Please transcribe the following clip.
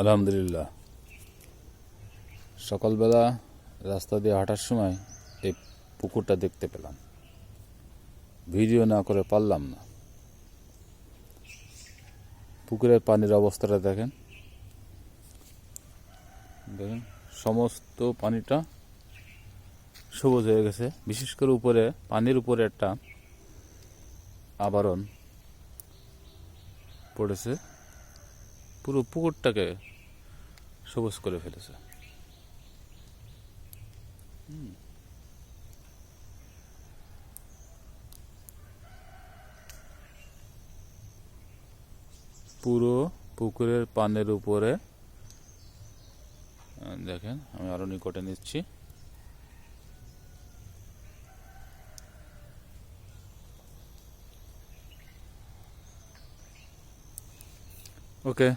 আলহামদুলিল্লাহ। সকালবেলা রাস্তা দিয়ে হাঁটার সময় এই পুকুরটা দেখতে পেলাম, ভিডিও না করে পারলাম না। পুকুরের পানির অবস্থাটা দেখেন, দেখেন সমস্ত পানিটা সবুজ হয়ে গেছে। বিশেষ করে উপরে, পানির উপরে একটা আবরণ পড়েছে, পুরো পুকুরটাকে সবুজ করে ফেলেছে। পুরো পুকুরের পানির উপরে দেখেন, আমি আরো নিকটে নিচ্ছি। ওকে।